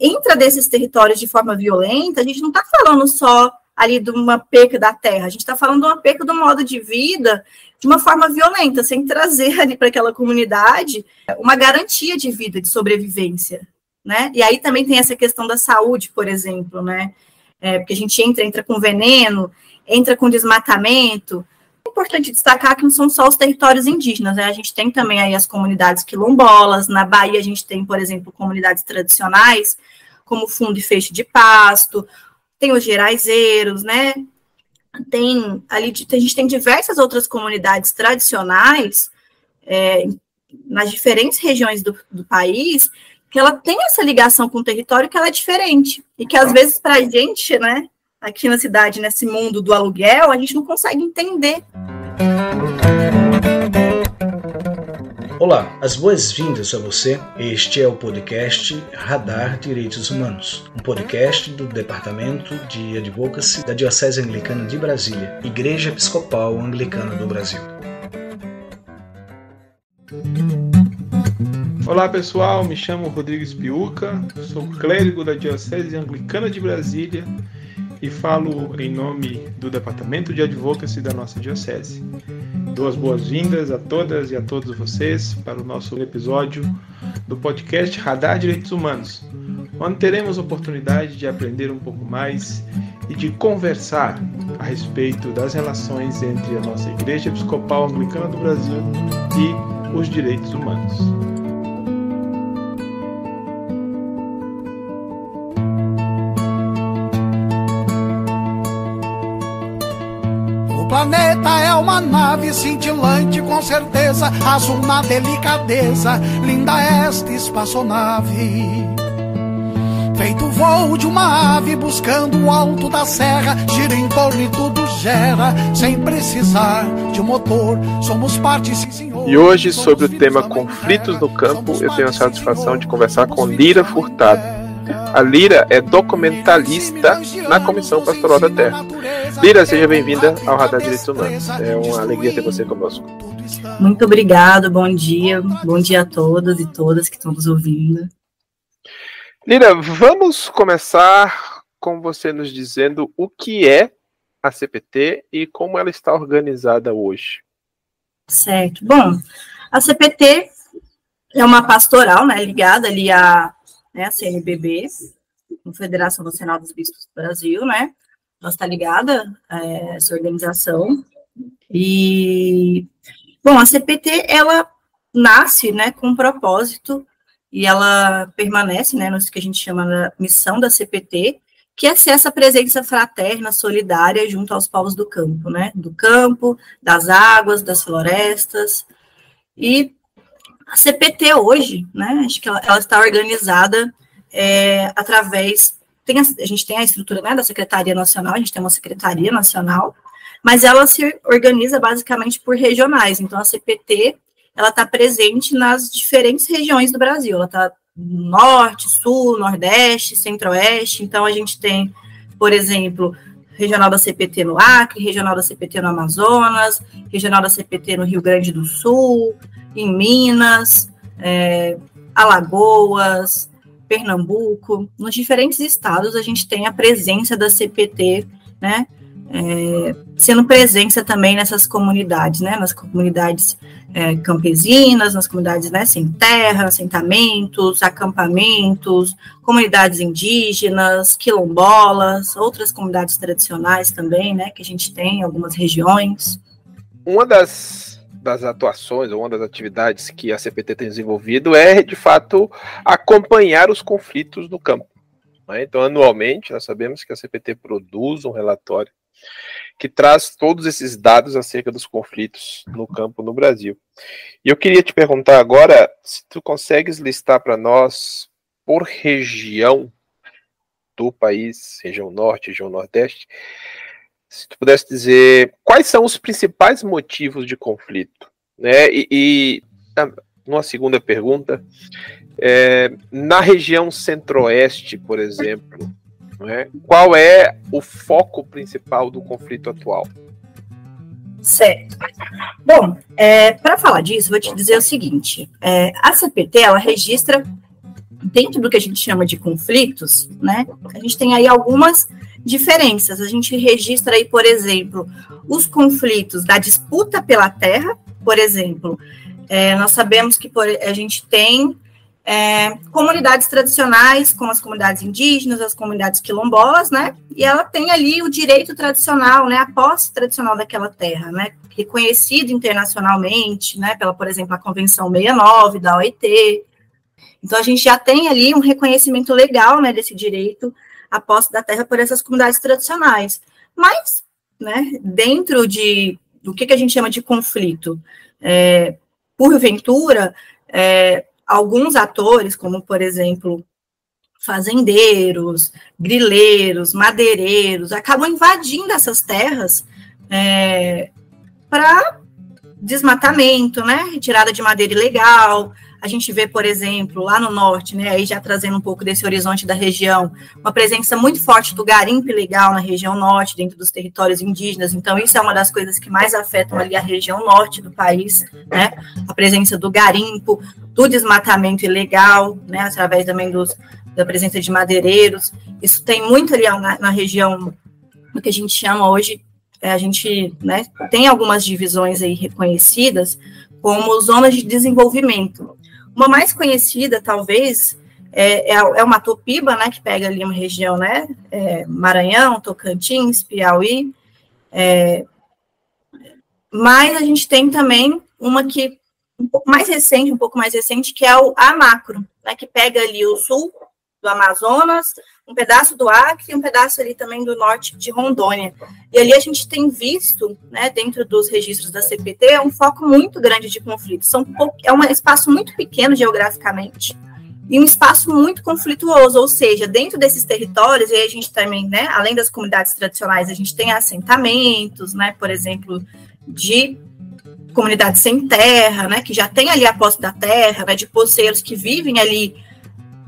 entra desses territórios de forma violenta, a gente não está falando só ali de uma perca da terra, a gente está falando de uma perca do modo de vida de uma forma violenta, sem trazer ali para aquela comunidade uma garantia de vida, de sobrevivência, né? E aí também tem essa questão da saúde, por exemplo, né? Porque a gente entra com veneno, entra com desmatamento. É importante destacar que não são só os territórios indígenas, né? A gente tem também aí as comunidades quilombolas, na Bahia a gente tem, por exemplo, comunidades tradicionais, como fundo e feixe de pasto, tem os geraizeiros, né? A gente tem diversas outras comunidades tradicionais nas diferentes regiões do país, que ela tem essa ligação com o território que ela é diferente, e que às vezes para a gente, né, aqui na cidade, nesse mundo do aluguel, a gente não consegue entender. Olá, as boas-vindas a você. Este é o podcast Radar Direitos Humanos, um podcast do Departamento de Advocacy da Diocese Anglicana de Brasília, Igreja Episcopal Anglicana do Brasil. Olá pessoal, me chamo Rodrigues Piuca, sou clérigo da Diocese Anglicana de Brasília e falo em nome do Departamento de Advocacy da nossa Diocese. Dou as boas-vindas a todas e a todos vocês para o nosso episódio do podcast Radar Direitos Humanos, onde teremos a oportunidade de aprender um pouco mais e de conversar a respeito das relações entre a nossa Igreja Episcopal Anglicana do Brasil e os direitos humanos. O planeta é uma nave cintilante, com certeza, azul na delicadeza, linda esta espaçonave. Feito o voo de uma ave, buscando o alto da serra, gira em torno e tudo gera, sem precisar de um motor, somos parte, sim senhor. E hoje, sobre o tema conflitos no campo, eu tenho a satisfação de conversar com Lira Furtado. A Lira é documentalista na Comissão Pastoral da Terra. Lira, seja bem-vinda ao Radar Direitos Humanos. É uma alegria ter você conosco. Muito obrigado, bom dia a todos e todas que estão nos ouvindo. Lira, vamos começar com você nos dizendo o que é a CPT e como ela está organizada hoje. Certo. Bom, a CPT é uma pastoral, né, ligada ali à CNBB, Confederação Nacional dos Bispos do Brasil, né? Ela está ligada a essa organização. E, bom, a CPT, ela nasce, né, com um propósito, e ela permanece, né, no que a gente chama da missão da CPT, que é ser essa presença fraterna, solidária, junto aos povos do campo, né? Do campo, das águas, das florestas. E a CPT hoje, né, acho que ela está organizada através... a gente tem a estrutura, né, da Secretaria Nacional, a gente tem uma Secretaria Nacional, mas ela se organiza basicamente por regionais. Então, a CPT, ela está presente nas diferentes regiões do Brasil. Ela está no Norte, Sul, Nordeste, Centro-Oeste. Então, a gente tem, por exemplo, regional da CPT no Acre, regional da CPT no Amazonas, regional da CPT no Rio Grande do Sul, em Minas, Alagoas, Pernambuco. Nos diferentes estados a gente tem a presença da CPT, né, sendo presença também nessas comunidades, né, nas comunidades campesinas, nas comunidades, né, sem terra, assentamentos, acampamentos, comunidades indígenas, quilombolas, outras comunidades tradicionais também, né, que a gente tem em algumas regiões. Uma das atuações, ou uma das atividades que a CPT tem desenvolvido é, de fato, acompanhar os conflitos no campo. Né? Então, anualmente, nós sabemos que a CPT produz um relatório que traz todos esses dados acerca dos conflitos no campo no Brasil. E eu queria te perguntar agora, se tu consegues listar para nós, por região do país, região norte, região nordeste, se tu pudesse dizer quais são os principais motivos de conflito, né? E uma segunda pergunta, na região centro-oeste, por exemplo, né, qual é o foco principal do conflito atual? Certo. Bom, para falar disso, vou te dizer o seguinte, a CPT, ela registra dentro do que a gente chama de conflitos, né, a gente tem aí algumas diferenças. A gente registra aí, por exemplo, os conflitos da disputa pela terra, por exemplo. Nós sabemos que a gente tem comunidades tradicionais, como as comunidades indígenas, as comunidades quilombolas, né, e ela tem ali o direito tradicional, né, a posse tradicional daquela terra, né, reconhecido internacionalmente, né, pela, por exemplo, a Convenção 69 da OIT. Então, a gente já tem ali um reconhecimento legal, né, desse direito à posse da terra por essas comunidades tradicionais. Mas, né, dentro do que a gente chama de conflito, porventura, alguns atores, como, por exemplo, fazendeiros, grileiros, madeireiros, acabam invadindo essas terras para desmatamento, né, retirada de madeira ilegal. A gente vê, por exemplo, lá no norte, né, aí já trazendo um pouco desse horizonte da região, uma presença muito forte do garimpo ilegal na região norte, dentro dos territórios indígenas. Então, isso é uma das coisas que mais afetam ali a região norte do país, né, a presença do garimpo, do desmatamento ilegal, né, através também da presença de madeireiros. Isso tem muito ali na região, do que a gente chama hoje, a gente, né, tem algumas divisões aí reconhecidas como zonas de desenvolvimento. Uma mais conhecida, talvez, é o Matopiba, né, que pega ali uma região, né, Maranhão, Tocantins, Piauí, mas a gente tem também uma que um pouco mais recente, que é a Macro, né, que pega ali o sul do Amazonas, um pedaço do Acre e um pedaço ali também do norte de Rondônia. E ali a gente tem visto, né, dentro dos registros da CPT, um foco muito grande de conflitos. É um espaço muito pequeno geograficamente e um espaço muito conflituoso, ou seja, dentro desses territórios, e aí a gente também, né, além das comunidades tradicionais, a gente tem assentamentos, né, por exemplo, de comunidades sem terra, né, que já tem ali a posse da terra, né, de poceiros que vivem ali,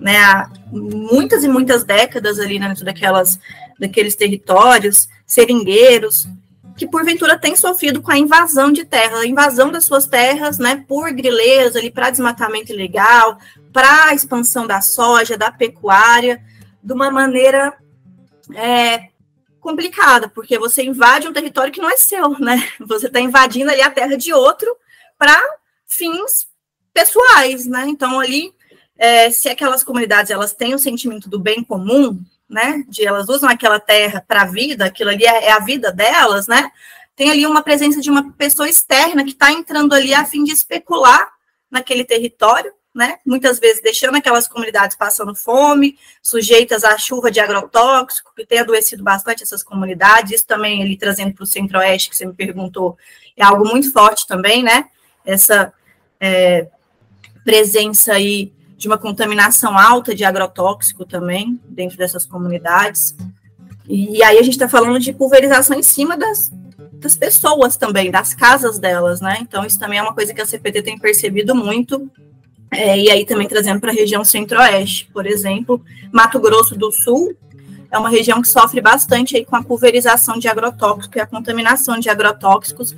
né, há muitas e muitas décadas ali dentro daqueles territórios, seringueiros, que porventura têm sofrido com a invasão de terra, a invasão das suas terras, né, por grileiros ali para desmatamento ilegal, para a expansão da soja, da pecuária, de uma maneira complicada, porque você invade um território que não é seu, né, você está invadindo ali a terra de outro para fins pessoais, né, então ali se aquelas comunidades elas têm o sentimento do bem comum, né, de elas usam aquela terra para a vida, aquilo ali é a vida delas, né, tem ali uma presença de uma pessoa externa que está entrando ali a fim de especular naquele território, né, muitas vezes deixando aquelas comunidades passando fome, sujeitas à chuva de agrotóxico, que tem adoecido bastante essas comunidades. Isso também ele trazendo para o Centro-Oeste, que você me perguntou, é algo muito forte também, né, essa presença aí de uma contaminação alta de agrotóxico também, dentro dessas comunidades. E aí a gente está falando de pulverização em cima das pessoas também, das casas delas, né? Então, isso também é uma coisa que a CPT tem percebido muito, e aí também trazendo para a região Centro-Oeste, por exemplo, Mato Grosso do Sul é uma região que sofre bastante aí com a pulverização de agrotóxicos e a contaminação de agrotóxicos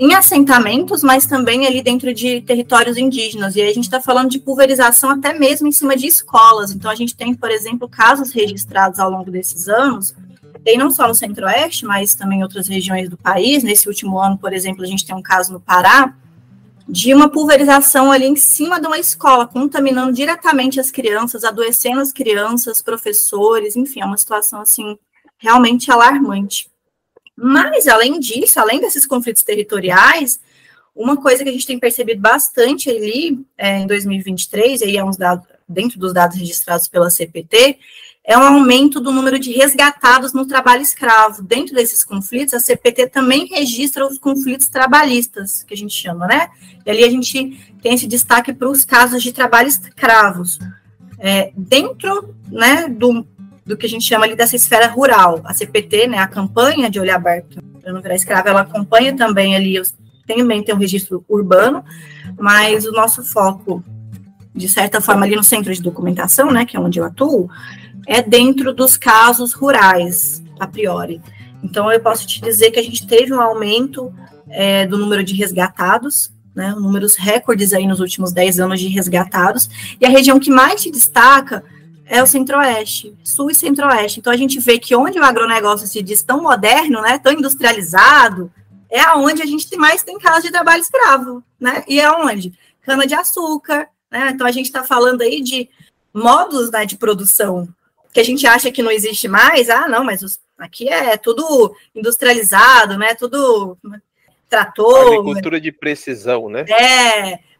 em assentamentos, mas também ali dentro de territórios indígenas. E aí a gente está falando de pulverização até mesmo em cima de escolas. Então, a gente tem, por exemplo, casos registrados ao longo desses anos, e não só no Centro-Oeste, mas também em outras regiões do país. Nesse último ano, por exemplo, a gente tem um caso no Pará, de uma pulverização ali em cima de uma escola, contaminando diretamente as crianças, adoecendo as crianças, professores, enfim, é uma situação, assim, realmente alarmante. Mas, além disso, além desses conflitos territoriais, uma coisa que a gente tem percebido bastante ali em 2023, e aí dentro dos dados registrados pela CPT, é um aumento do número de resgatados no trabalho escravo. Dentro desses conflitos, a CPT também registra os conflitos trabalhistas, que a gente chama, né? E ali a gente tem esse destaque para os casos de trabalho escravos. Dentro, né, do que a gente chama ali dessa esfera rural. A CPT, né, a campanha de Olhar Aberto para não virar escravo, ela acompanha também ali, também tem um registro urbano, mas o nosso foco, de certa forma, ali no centro de documentação, né, que é onde eu atuo, é dentro dos casos rurais, a priori. Então, eu posso te dizer que a gente teve um aumento do número de resgatados, né, números recordes aí nos últimos 10 anos de resgatados, e a região que mais se destaca é o Centro-Oeste, Sul e Centro-Oeste. Então, a gente vê que onde o agronegócio se diz tão moderno, né, tão industrializado, é onde a gente mais tem casos de trabalho escravo, né, e é onde? Cana-de-açúcar, né, então a gente está falando aí de modos, né, de produção, que a gente acha que não existe mais, não, mas aqui é tudo industrializado, né, tudo trator. Agricultura de precisão, né?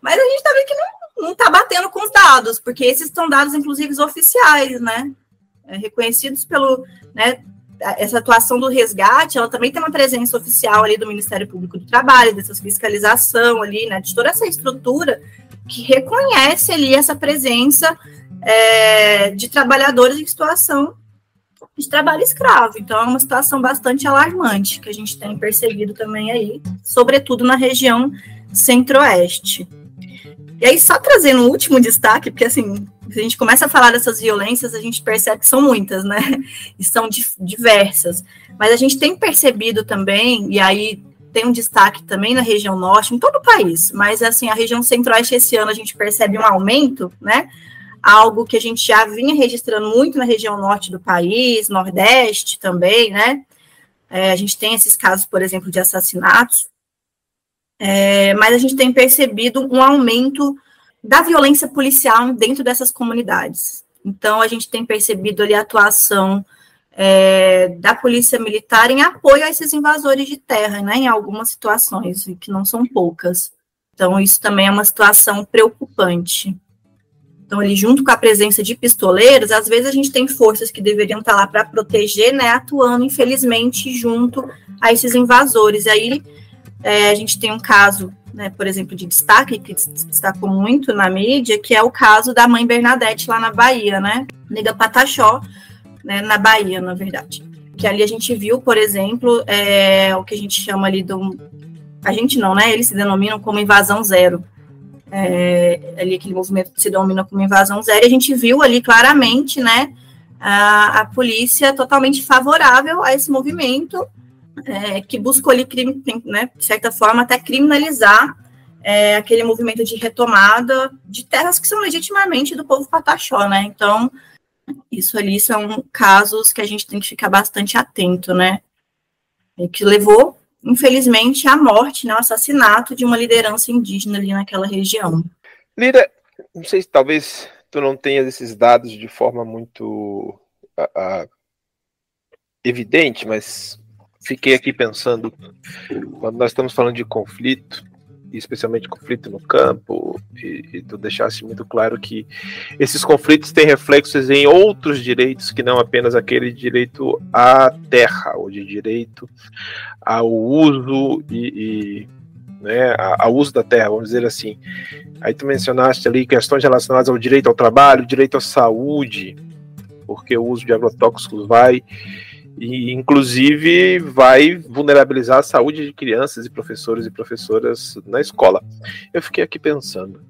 Mas a gente está vendo que não está batendo com os dados, porque esses são dados, inclusive, oficiais, né, reconhecidos pelo, né, essa atuação do resgate, ela também tem uma presença oficial ali do Ministério Público do Trabalho, dessa fiscalização ali, né, de toda essa estrutura que reconhece ali essa presença de trabalhadores em situação de trabalho escravo. Então, é uma situação bastante alarmante que a gente tem percebido também aí, sobretudo na região Centro-Oeste. E aí, só trazendo um último destaque, porque, assim, se a gente começa a falar dessas violências, a gente percebe que são muitas, né? E são diversas. Mas a gente tem percebido também, e aí tem um destaque também na região Norte, em todo o país, mas, assim, a região Centro-Oeste, esse ano, a gente percebe um aumento, né? Algo que a gente já vinha registrando muito na região Norte do país, Nordeste também, né? A gente tem esses casos, por exemplo, de assassinatos, mas a gente tem percebido um aumento da violência policial dentro dessas comunidades. Então, a gente tem percebido ali a atuação da polícia militar em apoio a esses invasores de terra, né, em algumas situações, que não são poucas. Então, isso também é uma situação preocupante. Então, ali, junto com a presença de pistoleiros, às vezes a gente tem forças que deveriam estar lá para proteger, né, atuando, infelizmente, junto a esses invasores. E aí, a gente tem um caso, né, por exemplo, de destaque, que destacou muito na mídia, que é o caso da mãe Bernadette lá na Bahia, né, Nega Pataxó, né, na Bahia, na verdade. Que ali a gente viu, por exemplo, o que a gente chama ali a gente não, né, eles se denominam como invasão zero. Ali aquele movimento se denomina como invasão zero, e a gente viu ali claramente, né, a polícia totalmente favorável a esse movimento, que buscou ali, né, de certa forma, até criminalizar aquele movimento de retomada de terras que são legitimamente do povo pataxó, né, então, isso ali são casos que a gente tem que ficar bastante atento, né, que levou, infelizmente, à morte, né, ao assassinato de uma liderança indígena ali naquela região. Lira, não sei se talvez tu não tenhas esses dados de forma muito evidente, mas fiquei aqui pensando, quando nós estamos falando de conflito, e especialmente conflito no campo, e tu deixaste muito claro que esses conflitos têm reflexos em outros direitos que não apenas aquele direito à terra, ou de direito ao uso né, ao uso da terra, vamos dizer assim. Aí tu mencionaste ali questões relacionadas ao direito ao trabalho, direito à saúde, porque o uso de agrotóxicos e inclusive vai vulnerabilizar a saúde de crianças e professores e professoras na escola. Eu fiquei aqui pensando,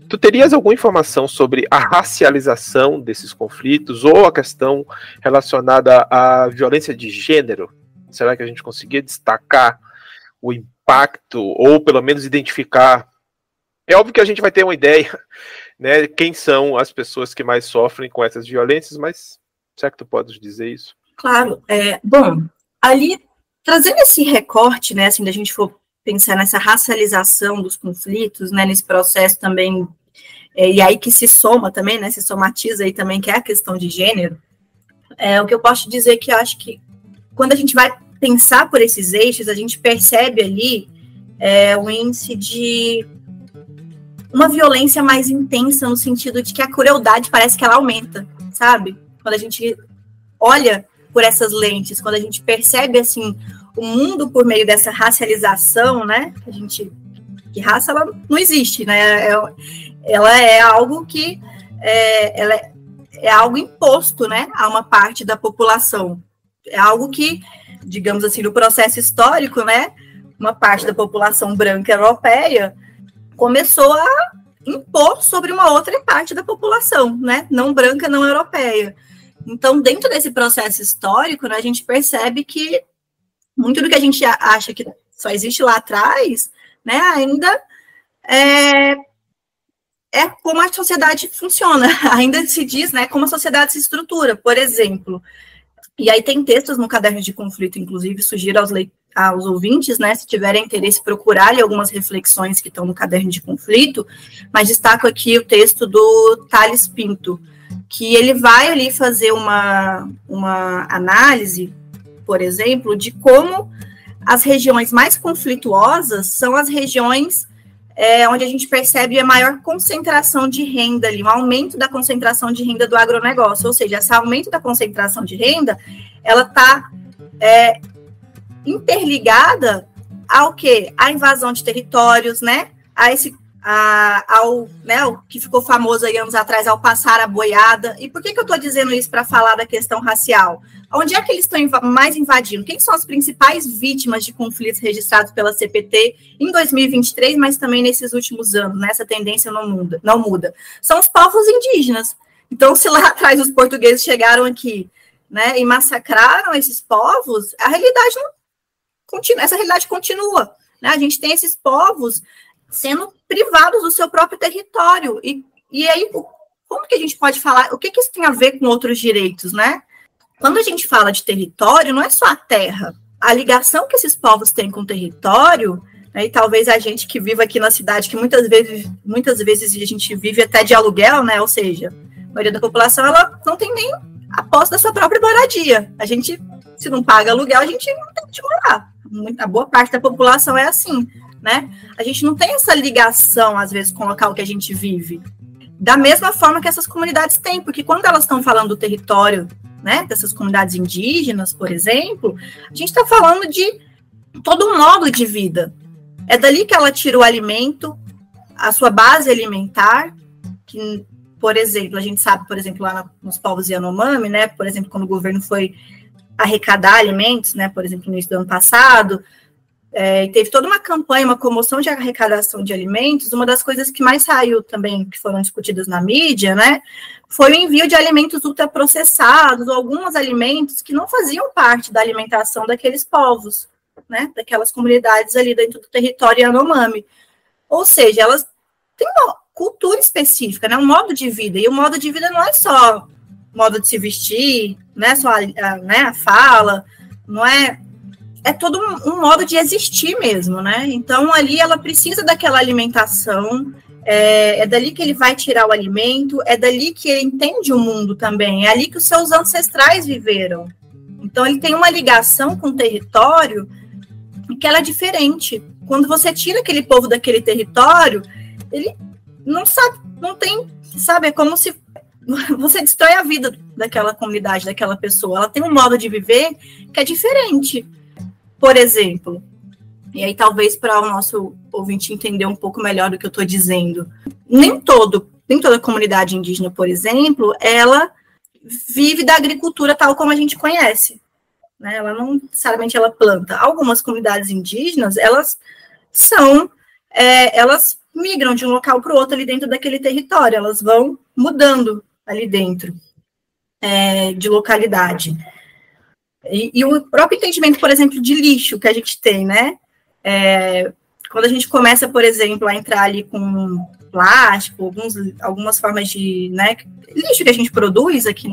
tu terias alguma informação sobre a racialização desses conflitos ou a questão relacionada à violência de gênero? Será que a gente conseguia destacar o impacto ou pelo menos identificar? É óbvio que a gente vai ter uma ideia, né, quem são as pessoas que mais sofrem com essas violências, mas será que tu podes dizer isso? Claro, bom, ali, trazendo esse recorte, né, assim, da gente for pensar nessa racialização dos conflitos, né, nesse processo também, e aí que se soma também, né, se somatiza aí também, que é a questão de gênero, o que eu posso dizer que eu acho que quando a gente vai pensar por esses eixos, a gente percebe ali o índice de uma violência mais intensa, no sentido de que a crueldade parece que ela aumenta, sabe? Quando a gente olha por essas lentes, quando a gente percebe, assim, o mundo por meio dessa racialização, né, que raça, ela não existe, né, ela é algo que, ela é algo imposto, né, a uma parte da população, é algo que, digamos assim, no processo histórico, né, uma parte da população branca europeia começou a impor sobre uma outra parte da população, né, não branca, não europeia. Então, dentro desse processo histórico, né, a gente percebe que muito do que a gente acha que só existe lá atrás, né, ainda é como a sociedade funciona. Ainda se diz, né, como a sociedade se estrutura, por exemplo. E aí tem textos no Caderno de Conflito, inclusive, sugiro aos ouvintes, né, se tiverem interesse, procurarem algumas reflexões que estão no Caderno de Conflito, mas destaco aqui o texto do Thales Pinto, que ele vai ali fazer uma análise, por exemplo, de como as regiões mais conflituosas são as regiões onde a gente percebe a maior concentração de renda ali, um aumento da concentração de renda do agronegócio, ou seja, esse aumento da concentração de renda, ela está interligada ao quê? À invasão de territórios, né? Ao que ficou famoso aí anos atrás, ao passar a boiada. E por que eu estou dizendo isso para falar da questão racial? Onde é que eles estão mais invadindo? Quem são as principais vítimas de conflitos registrados pela CPT em 2023, mas também nesses últimos anos, né? Essa tendência não muda. São os povos indígenas. Então, se lá atrás os portugueses chegaram aqui, né, e massacraram esses povos, a realidade não continua, essa realidade continua, né? A gente tem esses povos sendo privados do seu próprio território. E aí, como que a gente pode falar? O que isso tem a ver com outros direitos, né? Quando a gente fala de território, não é só a terra. A ligação que esses povos têm com o território, né, e talvez a gente que vive aqui na cidade, que muitas vezes a gente vive até de aluguel, né? Ou seja, a maioria da população ela não tem nem a posse da sua própria moradia. A gente, se não paga aluguel, a gente não tem onde morar. A boa parte da população é assim, né? A gente não tem essa ligação, às vezes, com o local que a gente vive. Da mesma forma que essas comunidades têm, porque quando elas estão falando do território, né, dessas comunidades indígenas, por exemplo, a gente está falando de todo um modo de vida. É dali que ela tira o alimento, a sua base alimentar, que, por exemplo, a gente sabe, por exemplo, lá nos povos Yanomami, né, por exemplo, quando o governo foi arrecadar alimentos, né, por exemplo, no início do ano passado, teve toda uma campanha, uma comoção de arrecadação de alimentos. Uma das coisas que mais saiu também, que foram discutidas na mídia, né, foi o envio de alimentos ultraprocessados, ou alguns alimentos que não faziam parte da alimentação daqueles povos, né, daquelas comunidades ali dentro do território Yanomami. Ou seja, elas têm uma cultura específica, né, um modo de vida, e o modo de vida não é só modo de se vestir, não é só a fala, não é... É todo um modo de existir mesmo, né? Então, ali ela precisa daquela alimentação, é dali que ele vai tirar o alimento, é dali que ele entende o mundo também, é ali que os seus ancestrais viveram. Então, ele tem uma ligação com o território que ela é diferente. Quando você tira aquele povo daquele território, ele não sabe, não tem, sabe? É como se você destrói a vida daquela comunidade, daquela pessoa. Ela tem um modo de viver que é diferente. Por exemplo, e aí talvez para o nosso ouvinte entender um pouco melhor do que eu estou dizendo, nem toda comunidade indígena, por exemplo, ela vive da agricultura tal como a gente conhece, né? Ela não necessariamente ela planta. Algumas comunidades indígenas, elas migram de um local para o outro ali dentro daquele território, elas vão mudando ali dentro de localidade. E o próprio entendimento, por exemplo, de lixo que a gente tem, né? Quando a gente começa, por exemplo, a entrar ali com plástico, algumas formas de, né, lixo que a gente produz aqui,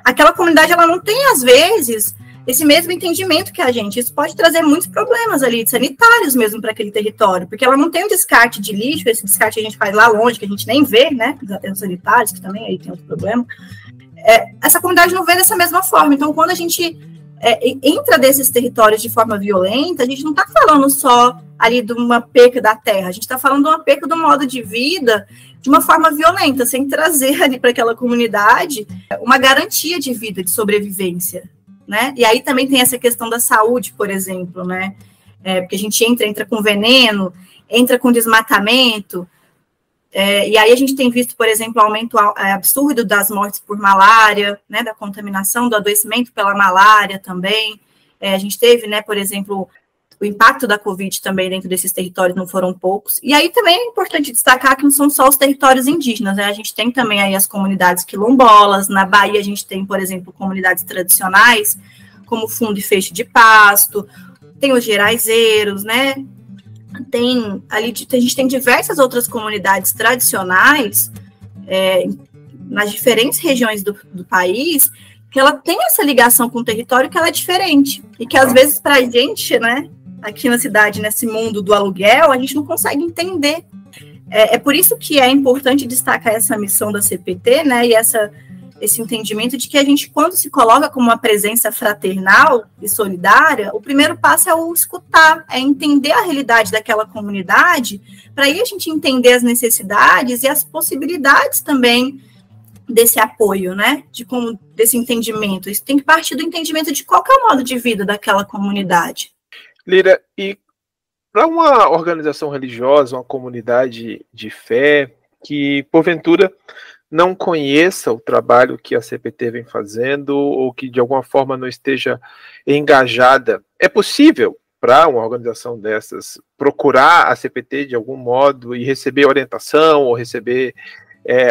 aquela comunidade ela não tem, às vezes, esse mesmo entendimento que a gente. Isso pode trazer muitos problemas ali, sanitários mesmo, para aquele território, porque ela não tem um descarte de lixo, esse descarte a gente faz lá longe, que a gente nem vê, né? Os aterros sanitários, que também aí tem outro problema. Essa comunidade não vê dessa mesma forma. Então, quando a gente entra desses territórios de forma violenta, a gente não está falando só ali de uma perca da terra, a gente está falando de uma perca do modo de vida de uma forma violenta, sem trazer ali para aquela comunidade uma garantia de vida, de sobrevivência, né? E aí também tem essa questão da saúde, por exemplo, né? Porque a gente entra com veneno, entra com desmatamento. E aí a gente tem visto, por exemplo, o aumento absurdo das mortes por malária, né, da contaminação, do adoecimento pela malária também. A gente teve, né, por exemplo, o impacto da Covid também dentro desses territórios não foram poucos. E aí também é importante destacar que não são só os territórios indígenas, né? A gente tem também aí as comunidades quilombolas. Na Bahia a gente tem, por exemplo, comunidades tradicionais, como Fundo e Feixe de Pasto, tem os geraizeiros, né? a gente tem diversas outras comunidades tradicionais nas diferentes regiões do país, que ela tem essa ligação com o território que ela é diferente, e que às vezes para a gente, né, aqui na cidade, nesse mundo do aluguel, a gente não consegue entender. É por isso que é importante destacar essa missão da CPT, né, e esse entendimento de que a gente, quando se coloca como uma presença fraternal e solidária, o primeiro passo é o escutar, é entender a realidade daquela comunidade, para aí a gente entender as necessidades e as possibilidades também desse apoio, né, desse entendimento. Isso tem que partir do entendimento de qual que é o modo de vida daquela comunidade. Lira, e para uma organização religiosa, uma comunidade de fé, que porventura não conheça o trabalho que a CPT vem fazendo, ou que de alguma forma não esteja engajada, é possível para uma organização dessas procurar a CPT de algum modo e receber orientação ou receber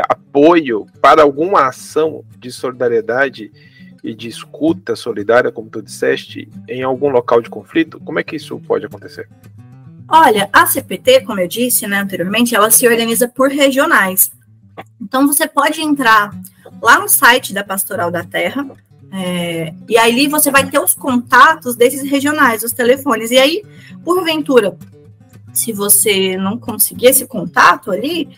apoio para alguma ação de solidariedade e de escuta solidária, como tu disseste, em algum local de conflito? Como é que isso pode acontecer? Olha, a CPT, como eu disse, né, anteriormente, ela se organiza por regionais. Então, você pode entrar lá no site da Pastoral da Terra, e aí você vai ter os contatos desses regionais, os telefones. E aí, porventura, se você não conseguir esse contato ali,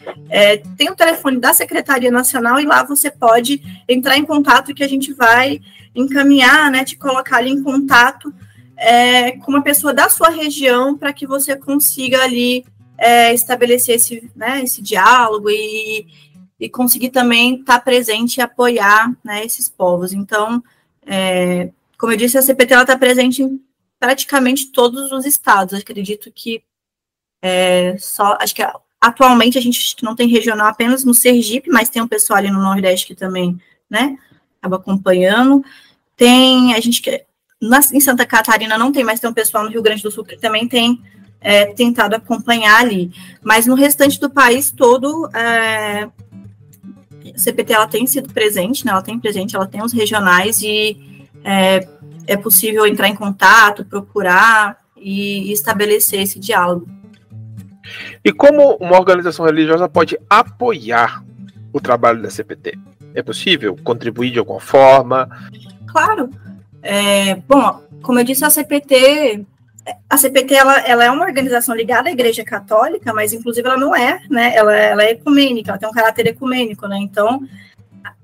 tem o telefone da Secretaria Nacional e lá você pode entrar em contato que a gente vai encaminhar, né, te colocar ali em contato com uma pessoa da sua região para que você consiga ali estabelecer esse diálogo e conseguir também estar presente e apoiar, né, esses povos. Então, como eu disse, a CPT está presente em praticamente todos os estados. Eu acredito que acho que atualmente a gente não tem regional apenas no Sergipe, mas tem um pessoal ali no Nordeste que também, né, acaba acompanhando. Em Santa Catarina não tem, mas tem um pessoal no Rio Grande do Sul que também tem tentado acompanhar ali. Mas no restante do país todo, a CPT ela tem sido presente, né, ela tem os regionais e é possível entrar em contato, procurar e estabelecer esse diálogo. E como uma organização religiosa pode apoiar o trabalho da CPT? É possível contribuir de alguma forma? Claro. Bom, como eu disse, a CPT ela é uma organização ligada à Igreja Católica, mas inclusive ela não é, né? Ela é ecumênica, ela tem um caráter ecumênico, né? Então,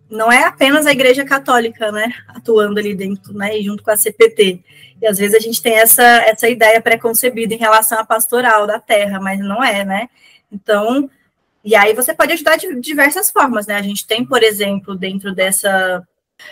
não é apenas a Igreja Católica, né, atuando ali dentro, né, e junto com a CPT. E às vezes a gente tem essa ideia preconcebida em relação à pastoral da terra, mas não é, né? Então, e aí você pode ajudar de diversas formas, né? A gente tem, por exemplo, dentro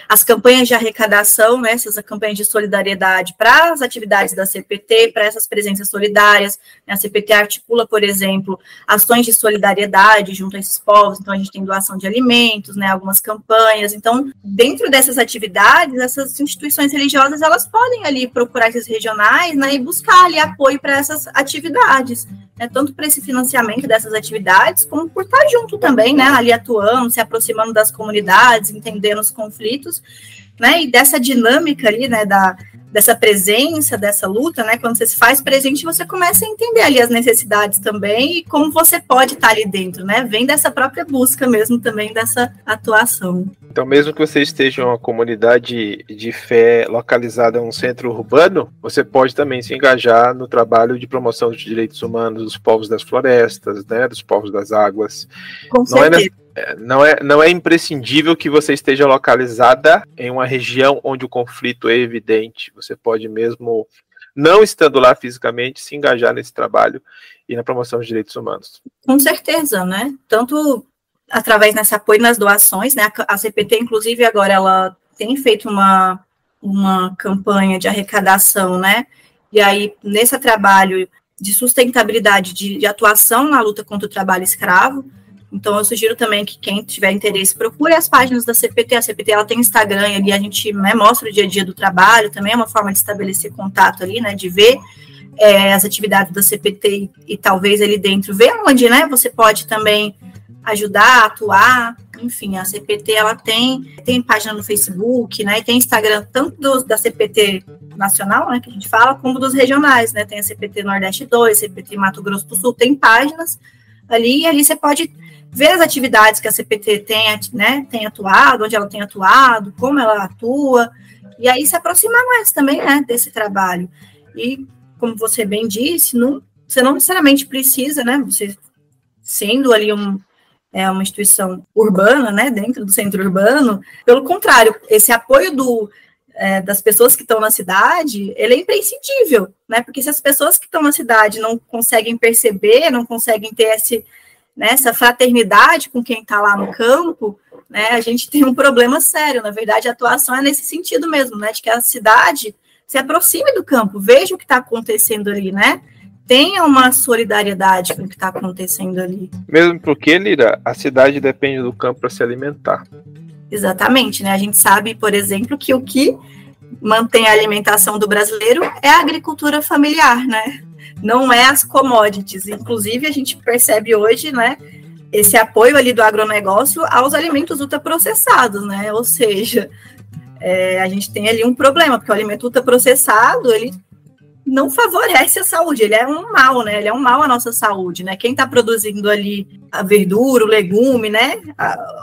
as campanhas de arrecadação, né, essas campanhas de solidariedade para as atividades da CPT, para essas presenças solidárias, né, a CPT articula, por exemplo, ações de solidariedade junto a esses povos, então a gente tem doação de alimentos, né, algumas campanhas, então, dentro dessas atividades, essas instituições religiosas, elas podem ali procurar esses regionais, né, e buscar ali apoio para essas atividades, né, tanto para esse financiamento dessas atividades, como por estar junto também, né, ali atuando, se aproximando das comunidades, entendendo os conflitos, né, e dessa dinâmica ali, né, dessa presença, dessa luta, né, quando você se faz presente, você começa a entender ali as necessidades também e como você pode estar ali dentro, né, vem dessa própria busca mesmo também, dessa atuação. Então, mesmo que você esteja em uma comunidade de fé localizada em um centro urbano, você pode também se engajar no trabalho de promoção dos direitos humanos dos povos das florestas, né, dos povos das águas. Com certeza. Não é imprescindível que você esteja localizada em uma região onde o conflito é evidente. Você pode mesmo, não estando lá fisicamente, se engajar nesse trabalho e na promoção dos direitos humanos. Com certeza, né? Tanto através desse apoio nas doações, né? A CPT, inclusive, agora ela tem feito uma campanha de arrecadação, né? E aí, nesse trabalho de sustentabilidade, de atuação na luta contra o trabalho escravo. Então, eu sugiro também que quem tiver interesse procure as páginas da CPT. A CPT ela tem Instagram e ali a gente, né, mostra o dia a dia do trabalho, também é uma forma de estabelecer contato ali, né, de ver as atividades da CPT e talvez ali dentro ver onde, né, você pode também ajudar, atuar. Enfim, a CPT ela tem página no Facebook, né, e tem Instagram tanto da CPT nacional, né, que a gente fala, como dos regionais, né, tem a CPT Nordeste 2, CPT Mato Grosso do Sul, tem páginas ali, e ali você pode ver as atividades que a CPT tem atuado, onde ela tem atuado, como ela atua, e aí se aproximar mais também, né, desse trabalho. E, como você bem disse, você não necessariamente precisa, né, você sendo ali uma instituição urbana, né, dentro do centro urbano, pelo contrário, esse apoio das pessoas que estão na cidade, ele é imprescindível, né, porque se as pessoas que estão na cidade não conseguem perceber, não conseguem ter essa fraternidade com quem está lá no campo, né, a gente tem um problema sério. Na verdade, a atuação é nesse sentido mesmo, né, de que a cidade se aproxime do campo, veja o que está acontecendo ali, né, tenha uma solidariedade com o que está acontecendo ali. Mesmo porque, Lira, a cidade depende do campo para se alimentar. Exatamente, né, a gente sabe, por exemplo, que o que mantém a alimentação do brasileiro é a agricultura familiar, né, não é as commodities. Inclusive, a gente percebe hoje, né, esse apoio ali do agronegócio aos alimentos ultraprocessados, né, ou seja, a gente tem ali um problema, porque o alimento ultraprocessado, ele não favorece a saúde, ele é um mal, né, ele é um mal à nossa saúde, né, quem está produzindo ali a verdura, o legume, né,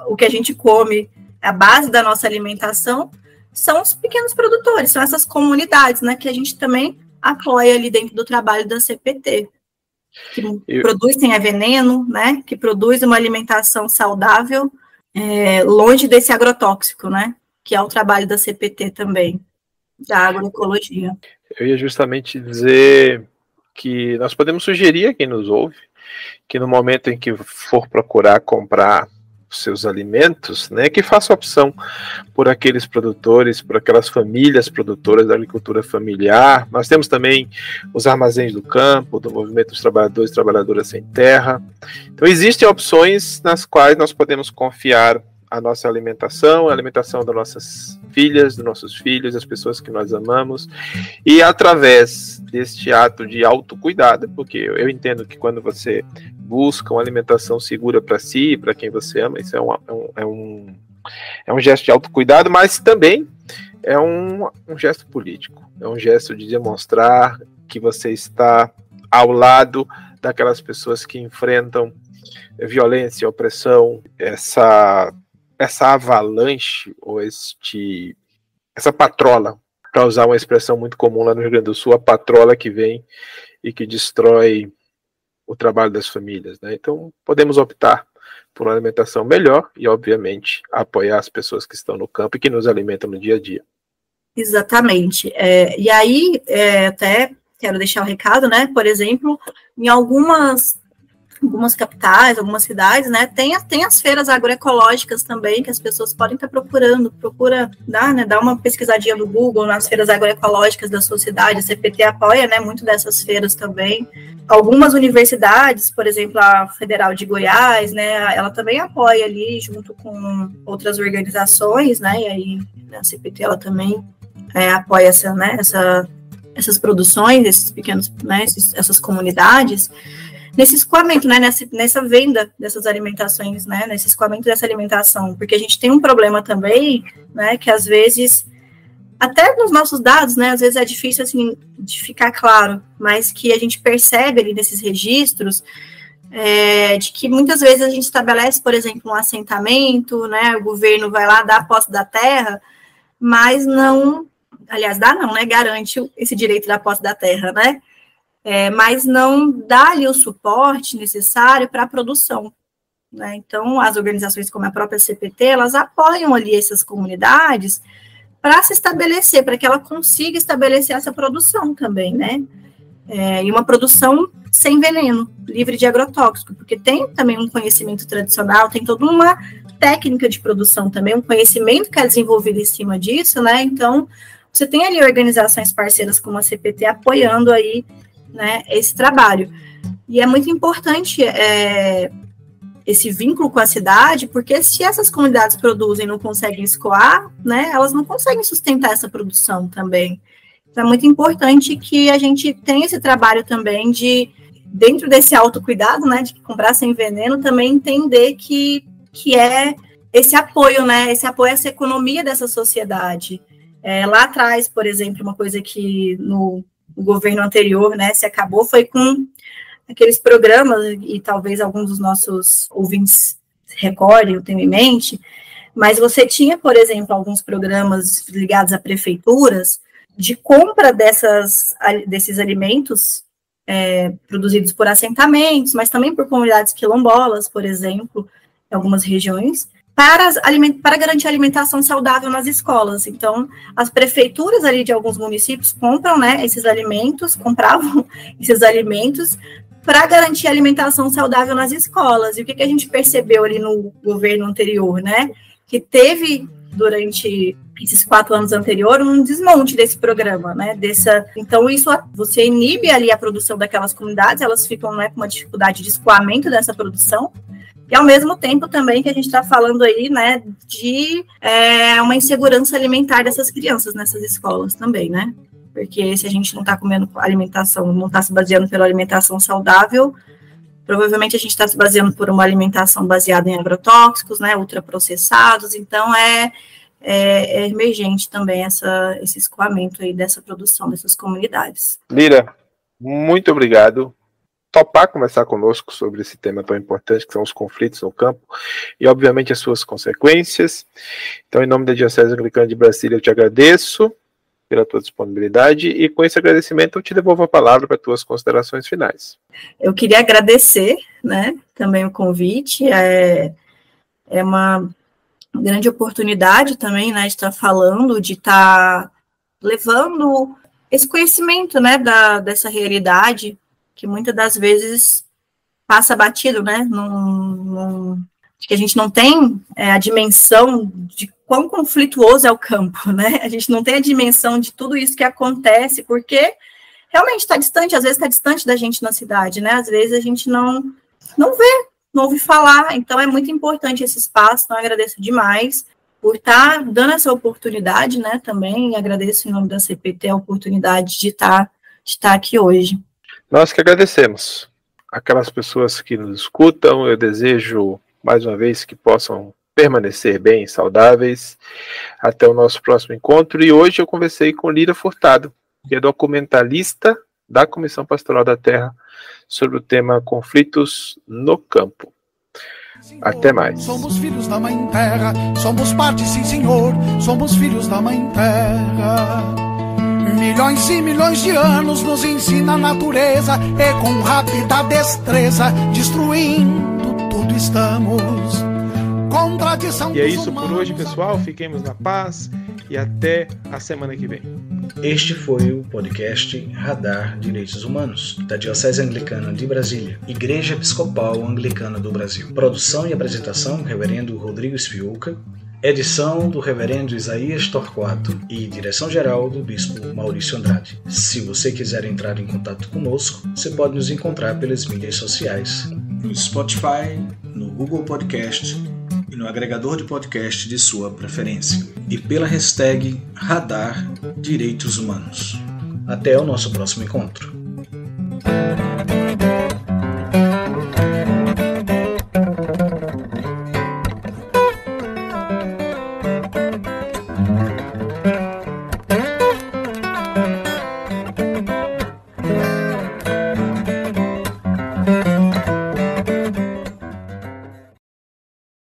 o que a gente come, a base da nossa alimentação, são os pequenos produtores, são essas comunidades, né, que a gente também apoia ali dentro do trabalho da CPT, que produz sem veneno, né, que produz uma alimentação saudável, longe desse agrotóxico, né, que é o trabalho da CPT também, da agroecologia. Eu ia justamente dizer que nós podemos sugerir a quem nos ouve que no momento em que for procurar comprar seus alimentos, né, que faça opção por aqueles produtores, por aquelas famílias produtoras da agricultura familiar. Nós temos também os armazéns do campo, do movimento dos trabalhadores e trabalhadoras sem terra. Então existem opções nas quais nós podemos confiar a nossa alimentação, a alimentação das nossas filhas, dos nossos filhos, das pessoas que nós amamos, e através deste ato de autocuidado, porque eu entendo que quando você busca uma alimentação segura para si e para quem você ama, isso é um gesto de autocuidado, mas também é um gesto político, é um gesto de demonstrar que você está ao lado daquelas pessoas que enfrentam violência, opressão, essa avalanche ou essa patrola, para usar uma expressão muito comum lá no Rio Grande do Sul, a patrola que vem e que destrói o trabalho das famílias, né? Então podemos optar por uma alimentação melhor e, obviamente, apoiar as pessoas que estão no campo e que nos alimentam no dia a dia. Exatamente. E aí, até quero deixar o recado, né? Por exemplo, em algumas capitais, algumas cidades, né, tem as feiras agroecológicas também, que as pessoas podem estar procura dar uma pesquisadinha no Google nas feiras agroecológicas da sua cidade. A CPT apoia, né, muito dessas feiras também. Algumas universidades, por exemplo, a Federal de Goiás, né, ela também apoia ali, junto com outras organizações, né, e aí a CPT, ela também apoia essas produções, esses pequenos, né, essas comunidades, nesse escoamento, né, nessa venda dessas alimentações, né, nesse escoamento dessa alimentação, porque a gente tem um problema também, né, que às vezes, até nos nossos dados, né, às vezes é difícil, assim, de ficar claro, mas que a gente percebe ali nesses registros, de que muitas vezes a gente estabelece, por exemplo, um assentamento, né, o governo vai lá, dá a posse da terra, mas não, aliás, né, garante esse direito da posse da terra, né, mas não dá-lhe o suporte necessário para a produção, né? Então, as organizações como a própria CPT, elas apoiam ali essas comunidades para se estabelecer, para que ela consiga estabelecer essa produção também, né? E uma produção sem veneno, livre de agrotóxico, porque tem também um conhecimento tradicional, tem toda uma técnica de produção também, um conhecimento que é desenvolvido em cima disso, né? Então, você tem ali organizações parceiras como a CPT apoiando aí, né, esse trabalho. E é muito importante esse vínculo com a cidade, porque se essas comunidades produzem e não conseguem escoar, né, elas não conseguem sustentar essa produção também. Então é muito importante que a gente tenha esse trabalho também de, dentro desse autocuidado, né, de comprar sem veneno, também entender que é esse apoio, né, esse apoio a essa economia dessa sociedade. Lá atrás, por exemplo, uma coisa que no governo anterior, né, se acabou foi com aqueles programas, e talvez alguns dos nossos ouvintes recordem, eu tenho em mente, mas você tinha, por exemplo, alguns programas ligados a prefeituras de compra desses alimentos produzidos por assentamentos, mas também por comunidades quilombolas, por exemplo, em algumas regiões, para garantir a alimentação saudável nas escolas. Então, as prefeituras ali de alguns municípios compravam esses alimentos para garantir a alimentação saudável nas escolas. E o que a gente percebeu ali no governo anterior, né? Que teve, durante esses 4 anos anteriores, um desmonte desse programa, né? Então, você inibe ali a produção daquelas comunidades, elas ficam com uma dificuldade de escoamento dessa produção, e ao mesmo tempo também que a gente está falando aí, né, de uma insegurança alimentar dessas crianças nessas escolas também, né? Porque se a gente não está comendo alimentação, não está se baseando pela alimentação saudável, provavelmente a gente está se baseando por uma alimentação baseada em agrotóxicos, né, ultraprocessados. Então é emergente também esse escoamento aí dessa produção dessas comunidades. Lira, muito obrigado. Topar conversar conosco sobre esse tema tão importante que são os conflitos no campo e, obviamente, as suas consequências. Então, em nome da Diocese Anglicana de Brasília, eu te agradeço pela tua disponibilidade e, com esse agradecimento, eu te devolvo a palavra para tuas considerações finais. Eu queria agradecer, né, também o convite. É uma grande oportunidade também, né, de estar falando, de estar levando esse conhecimento, né, dessa realidade que muitas das vezes passa batido, né, que a gente não tem a dimensão de quão conflituoso é o campo, né, a gente não tem a dimensão de tudo isso que acontece, porque realmente está distante, às vezes está distante da gente na cidade, né, às vezes a gente não vê, não ouve falar, então é muito importante esse espaço, então eu agradeço demais por estar dando essa oportunidade, né, também, agradeço em nome da CPT a oportunidade de estar aqui hoje. Nós que agradecemos. Aquelas pessoas que nos escutam, eu desejo, mais uma vez, que possam permanecer bem, saudáveis, até o nosso próximo encontro. E hoje eu conversei com Lira Furtado, que é documentalista da Comissão Pastoral da Terra, sobre o tema conflitos no campo. Até mais. Somos filhos da Mãe Terra, somos parte, sim senhor, somos filhos da Mãe Terra. Milhões e milhões de anos nos ensina a natureza, e com rápida destreza, destruindo tudo estamos. Contradição. E é isso por hoje, pessoal. Fiquemos na paz e até a semana que vem. Este foi o podcast Radar Direitos Humanos, da Diocese Anglicana de Brasília, Igreja Episcopal Anglicana do Brasil. Produção e apresentação, Reverendo Rodrigo Espiúca. Edição do Reverendo Isaías Torquato e direção-geral do Bispo Maurício Andrade. Se você quiser entrar em contato conosco, você pode nos encontrar pelas mídias sociais, no Spotify, no Google Podcast e no agregador de podcast de sua preferência, e pela hashtag Radar Direitos Humanos. Até o nosso próximo encontro.